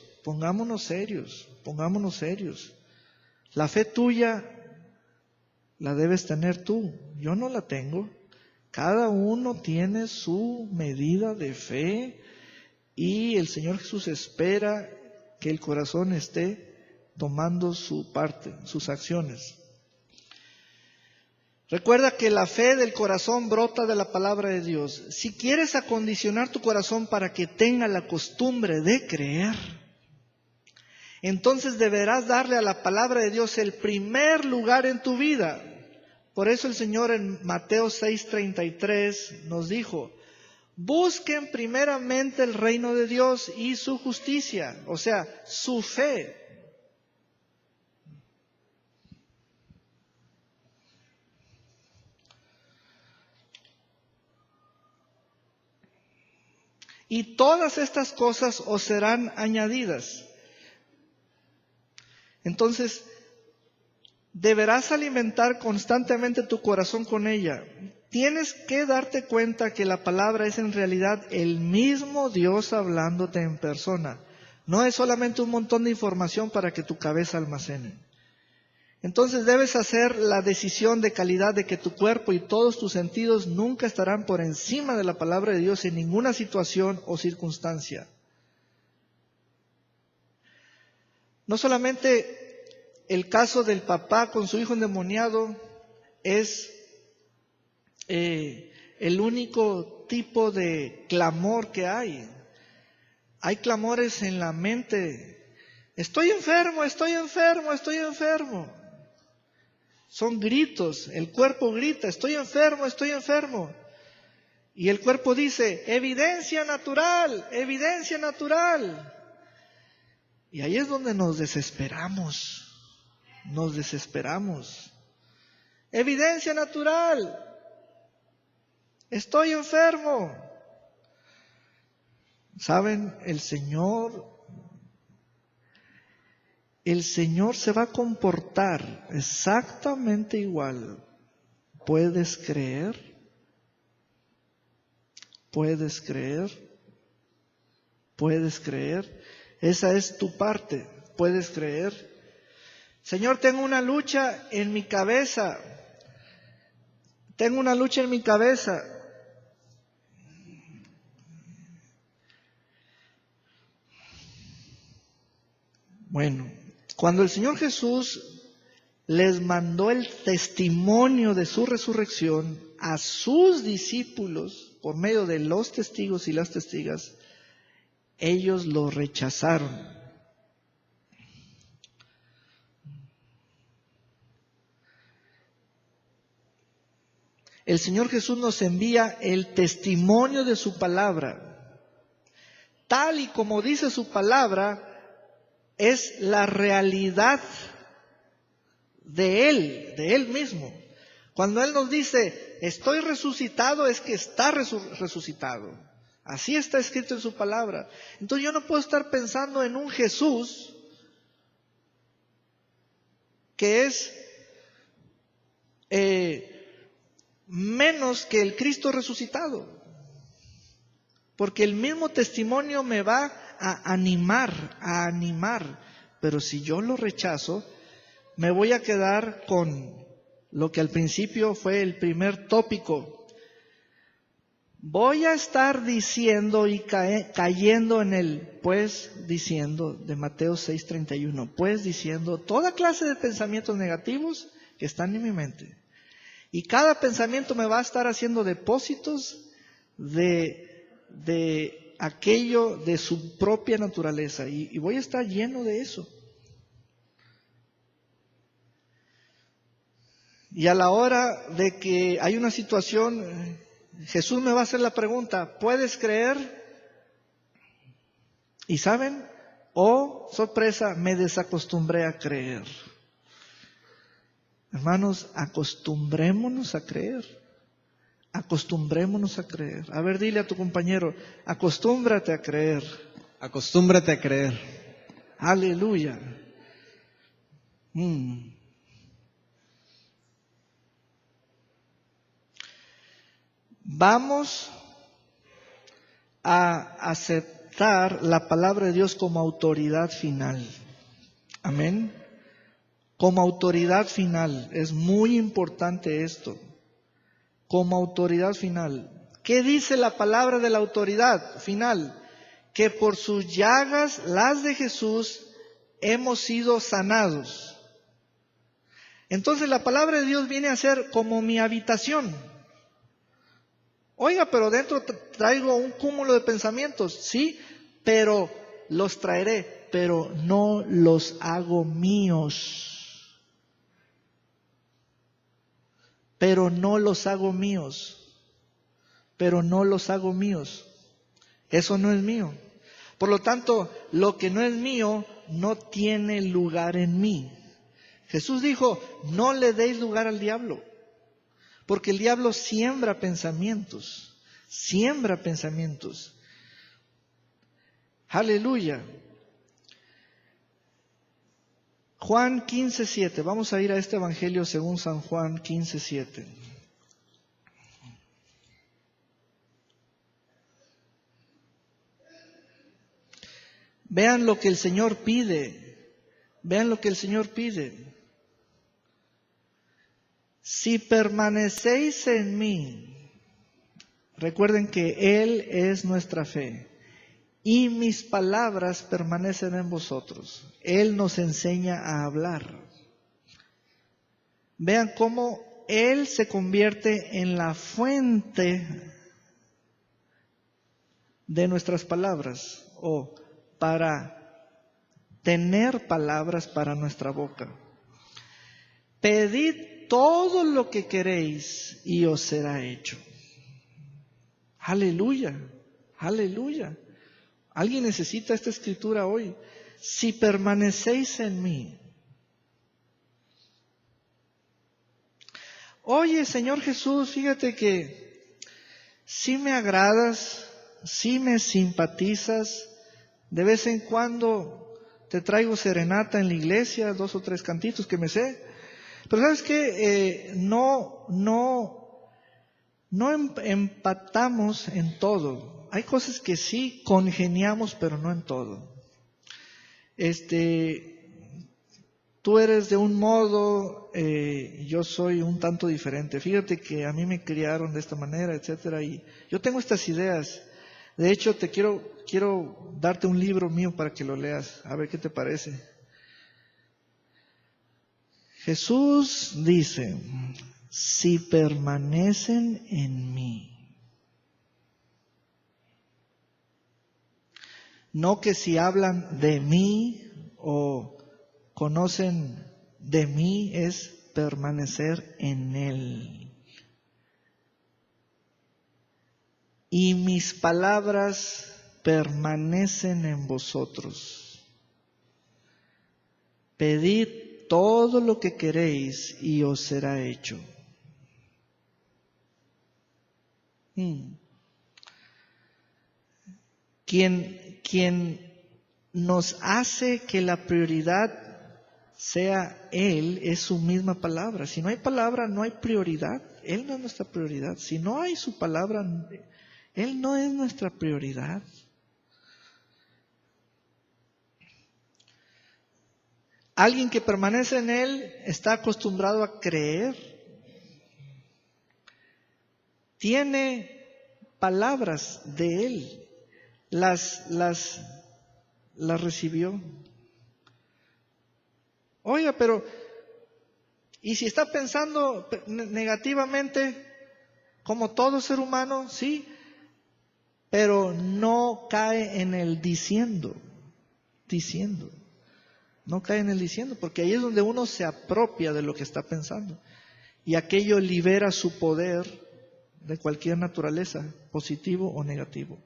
La fe tuya la debes tener tú. Yo no la tengo. Cada uno tiene su medida de fe y el Señor Jesús espera que el corazón esté tomando su parte, sus acciones. Recuerda que la fe del corazón brota de la palabra de Dios. Si quieres acondicionar tu corazón para que tenga la costumbre de creer, entonces deberás darle a la palabra de Dios el primer lugar en tu vida. Por eso el Señor en Mateo 6:33 nos dijo, busquen primeramente el reino de Dios y su justicia, o sea, su fe. y todas estas cosas os serán añadidas. Entonces, deberás alimentar constantemente tu corazón con ella. Tienes que darte cuenta que la palabra es en realidad el mismo Dios hablándote en persona. No es solamente un montón de información para que tu cabeza almacene. Entonces debes hacer la decisión de calidad de que tu cuerpo y todos tus sentidos nunca estarán por encima de la palabra de Dios en ninguna situación o circunstancia. No solamente el caso del papá con su hijo endemoniado es el único tipo de clamor que hay. Hay clamores en la mente. Estoy enfermo, estoy enfermo, estoy enfermo. Son gritos, el cuerpo grita, estoy enfermo, estoy enfermo. Y el cuerpo dice, evidencia natural, evidencia natural. Y ahí es donde nos desesperamos, nos desesperamos. Evidencia natural, estoy enfermo. ¿Saben? El Señor se va a comportar exactamente igual. ¿Puedes creer? ¿Puedes creer? ¿Puedes creer? Esa es tu parte. ¿Puedes creer? Señor, tengo una lucha en mi cabeza. Tengo una lucha en mi cabeza. Bueno, cuando el Señor Jesús les mandó el testimonio de su resurrección a sus discípulos por medio de los testigos y las testigas, ellos lo rechazaron. El Señor Jesús nos envía el testimonio de su palabra. Tal y como dice su palabra, es la realidad de Él mismo. Cuando Él nos dice, estoy resucitado, es que está resucitado. Así está escrito en su palabra. Entonces yo no puedo estar pensando en un Jesús que es menos que el Cristo resucitado. Porque el mismo testimonio me va a animar. Pero si yo lo rechazo, me voy a quedar con lo que al principio fue el primer tópico. Voy a estar diciendo y cayendo en el pues diciendo de Mateo 6:31. Pues diciendo toda clase de pensamientos negativos que están en mi mente. Y cada pensamiento me va a estar haciendo depósitos de aquello de su propia naturaleza. Y voy a estar lleno de eso. Y a la hora de que hay una situación, Jesús me va a hacer la pregunta, ¿puedes creer? Y ¿saben? Oh, sorpresa, me desacostumbré a creer. Hermanos, acostumbrémonos a creer. Acostumbrémonos a creer. A ver, dile a tu compañero, acostúmbrate a creer. Acostúmbrate a creer. Aleluya. Vamos a aceptar la palabra de Dios como autoridad final. Amén. Como autoridad final. Es muy importante esto. Como autoridad final. ¿Qué dice la palabra de la autoridad final? Que por sus llagas, las de Jesús, hemos sido sanados. Entonces la palabra de Dios viene a ser como mi habitación. Oiga, pero dentro traigo un cúmulo de pensamientos. Sí, pero los traeré, pero no los hago míos. Pero no los hago míos. Pero no los hago míos. Eso no es mío. Por lo tanto, lo que no es mío no tiene lugar en mí. Jesús dijo, no le deis lugar al diablo. Porque el diablo siembra pensamientos. Siembra pensamientos. Aleluya. Juan 15:7. Vamos a ir a este evangelio según San Juan 15:7. Vean lo que el Señor pide. Vean lo que el Señor pide. Si permanecéis en mí, recuerden que Él es nuestra fe, y mis palabras permanecen en vosotros. Él nos enseña a hablar. Vean cómo Él se convierte en la fuente de nuestras palabras, o para tener palabras para nuestra boca. Pedid todo lo que queréis y os será hecho. Aleluya, aleluya. ¿Alguien necesita esta escritura hoy? Si permanecéis en mí. Oye, Señor Jesús, fíjate que sí me agradas, sí me simpatizas. De vez en cuando te traigo serenata en la iglesia, 2 o 3 cantitos que me sé. Pero ¿sabes qué? No empatamos en todo. Hay cosas que sí congeniamos, pero no en todo. Tú eres de un modo, yo soy un tanto diferente. Fíjate que a mí me criaron de esta manera, etcétera, y yo tengo estas ideas. De hecho, te quiero darte un libro mío para que lo leas, a ver qué te parece. Jesús dice, si permanecen en mí. No que si hablan de mí o conocen de mí, es permanecer en Él. Y mis palabras permanecen en vosotros. Pedid todo lo que queréis y os será hecho. Quien nos hace que la prioridad sea Él es su misma palabra. Si no hay palabra, no hay prioridad. Él no es nuestra prioridad. Si no hay su palabra, Él no es nuestra prioridad. Alguien que permanece en Él está acostumbrado a creer. Tiene palabras de Él. Las recibió. Oiga, pero ¿y si está pensando negativamente como todo ser humano? Sí, pero no cae en el diciendo. No cae en el diciendo, porque ahí es donde uno se apropia de lo que está pensando. Y aquello libera su poder de cualquier naturaleza, positivo o negativo.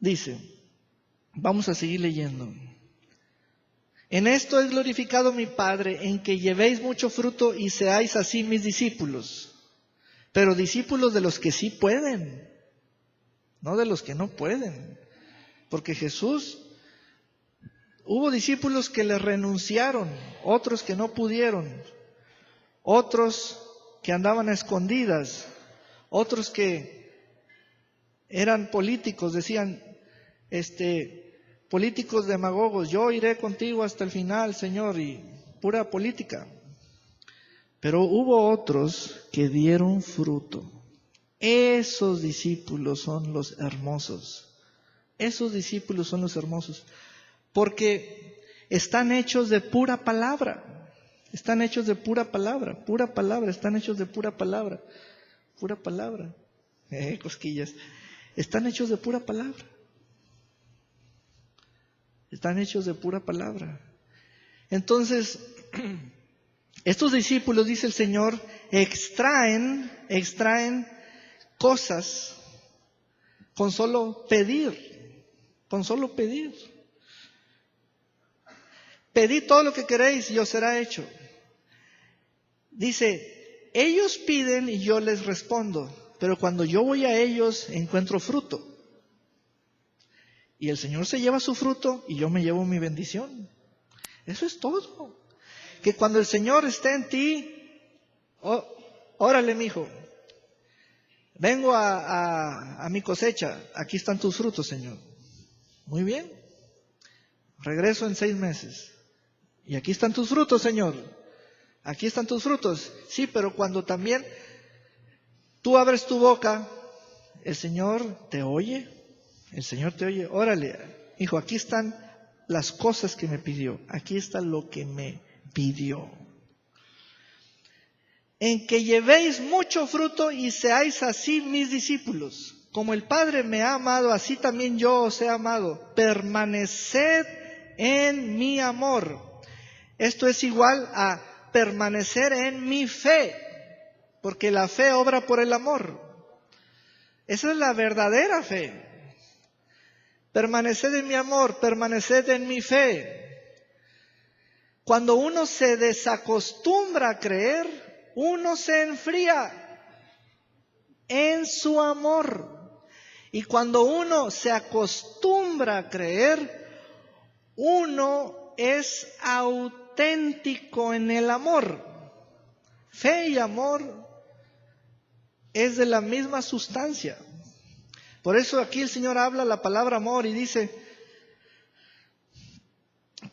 Dice, vamos a seguir leyendo. En esto es glorificado mi Padre, en que llevéis mucho fruto y seáis así mis discípulos. Pero discípulos de los que sí pueden, no de los que no pueden. Porque Jesús, hubo discípulos que le renunciaron, otros que no pudieron, otros que andaban a escondidas, otros que eran políticos, decían, políticos demagogos, yo iré contigo hasta el final, Señor, y pura política. Pero hubo otros que dieron fruto. Esos discípulos son los hermosos. Esos discípulos son los hermosos. Porque están hechos de pura palabra. Están hechos de pura palabra. Están hechos de pura palabra. Pura palabra. Cosquillas. Están hechos de pura palabra. Están hechos de pura palabra. Entonces, estos discípulos, dice el Señor, extraen cosas con solo pedir. Con solo pedir. Pedid todo lo que queréis y os será hecho. Dice, ellos piden y yo les respondo, pero cuando yo voy a ellos encuentro fruto. Y el Señor se lleva su fruto y yo me llevo mi bendición. Eso es todo. Que cuando el Señor esté en ti, órale, mijo, vengo a mi cosecha, aquí están tus frutos, Señor. Muy bien, regreso en 6 meses. Y aquí están tus frutos, Señor. Aquí están tus frutos. Sí, pero cuando también tú abres tu boca, el Señor te oye. El Señor te oye. Órale, hijo, aquí están las cosas que me pidió. Aquí está lo que me pidió. En que llevéis mucho fruto y seáis así mis discípulos. Como el Padre me ha amado, así también yo os he amado. Permaneced en mi amor. Esto es igual a permanecer en mi fe, porque la fe obra por el amor. Esa es la verdadera fe. Permaneced en mi amor, permaneced en mi fe. Cuando uno se desacostumbra a creer, uno se enfría en su amor. Y cuando uno se acostumbra a creer, uno es auténtico en el amor. Fe y amor es de la misma sustancia. Por eso aquí el Señor habla la palabra amor y dice,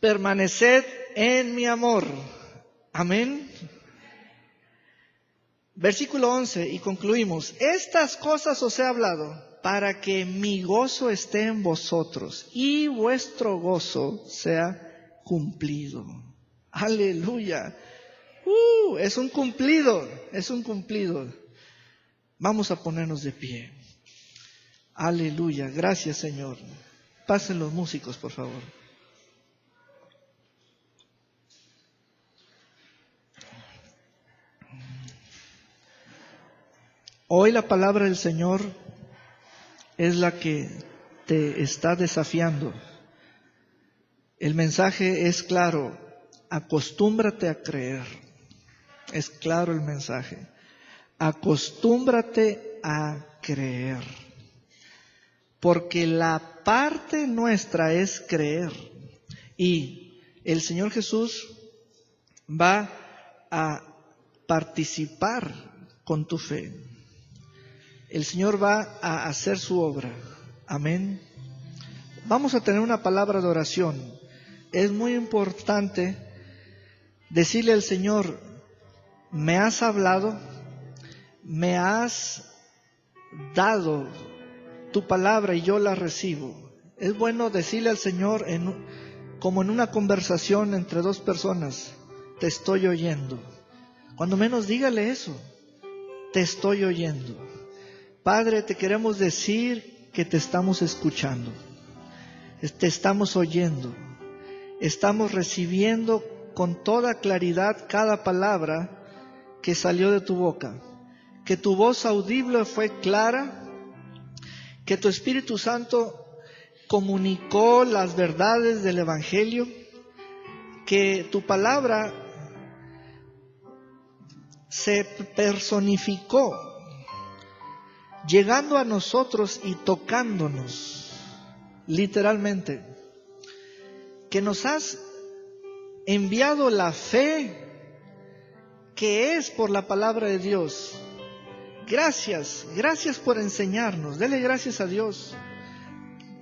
permaneced en mi amor. Amén. Versículo 11 y concluimos. Estas cosas os he hablado para que mi gozo esté en vosotros y vuestro gozo sea cumplido. Aleluya. Es un cumplido, es un cumplido. Vamos a ponernos de pie. Aleluya, gracias Señor. Pasen los músicos, por favor. Hoy la palabra del Señor es la que te está desafiando. El mensaje es claro, acostúmbrate a creer. Es claro el mensaje. Acostúmbrate a creer. Porque la parte nuestra es creer. Y el Señor Jesús va a participar con tu fe. El Señor va a hacer su obra. Amén. Vamos a tener una palabra de oración. Es muy importante decirle al Señor, me has hablado, me has dado tu palabra y yo la recibo. Es bueno decirle al Señor como en una conversación entre dos personas, te estoy oyendo. Cuando menos dígale eso, te estoy oyendo. Padre, te queremos decir que te estamos escuchando, te estamos oyendo, estamos recibiendo con toda claridad cada palabra que salió de tu boca, que tu voz audible fue clara, que tu Espíritu Santo comunicó las verdades del Evangelio, que tu palabra se personificó, llegando a nosotros y tocándonos, literalmente, que nos has enviado la fe que es por la palabra de Dios. Gracias por enseñarnos, dele gracias a Dios.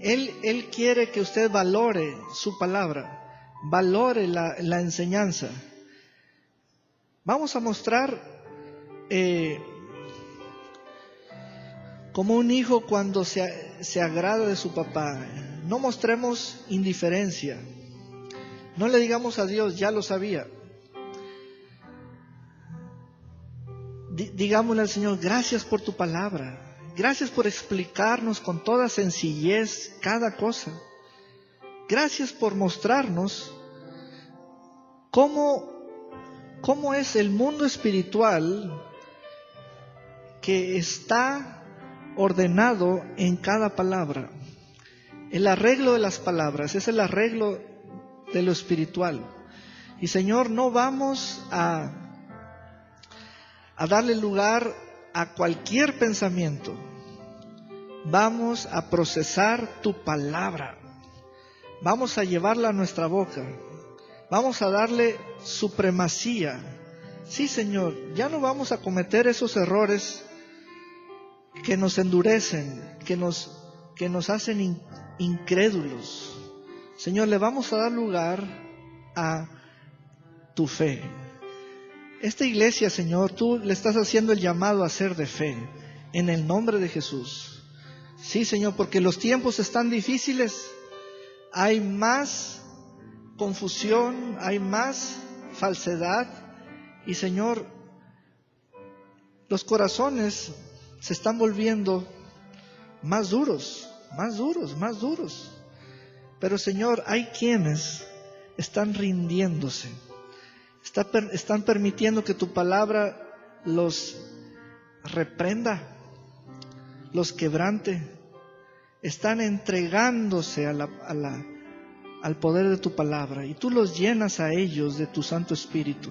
Él quiere que usted valore su palabra, valore la enseñanza. Vamos a mostrar como un hijo cuando se agrada de su papá. No mostremos indiferencia. No le digamos a Dios, ya lo sabía. Digámosle al Señor, gracias por tu palabra. Gracias por explicarnos con toda sencillez cada cosa. Gracias por mostrarnos cómo es el mundo espiritual que está ordenado en cada palabra. El arreglo de las palabras es el arreglo de lo espiritual. Y Señor, no vamos a darle lugar a cualquier pensamiento. vamos a procesar tu palabra. Vamos a llevarla a nuestra boca. Vamos a darle supremacía. Sí, Señor, ya no vamos a cometer esos errores que nos endurecen, que nos hacen incrédulos. Señor, le vamos a dar lugar a tu fe. Esta iglesia, Señor, tú le estás haciendo el llamado a ser de fe, en el nombre de Jesús. Sí, Señor, porque los tiempos están difíciles. Hay más confusión, hay más falsedad. Y, Señor, los corazones se están volviendo más duros, más duros, más duros. Pero, Señor, hay quienes están rindiéndose. Están permitiendo que tu palabra los reprenda, los quebrante. Están entregándose al poder de tu palabra, y tú los llenas a ellos de tu Santo Espíritu.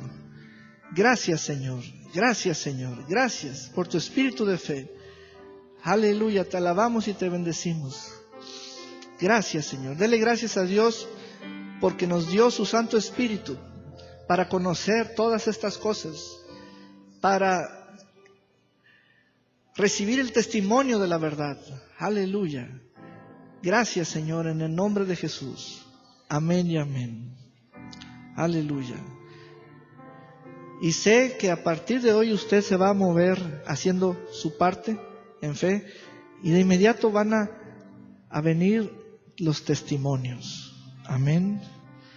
Gracias, Señor. Gracias, Señor. Gracias por tu espíritu de fe. Aleluya, te alabamos y te bendecimos. Gracias, Señor. Dele gracias a Dios porque nos dio su Santo Espíritu para conocer todas estas cosas, para recibir el testimonio de la verdad. Aleluya. Gracias, Señor, en el nombre de Jesús. Amén y amén. Aleluya. Y sé que a partir de hoy usted se va a mover haciendo su parte en fe, y de inmediato van a venir los testimonios. Amén.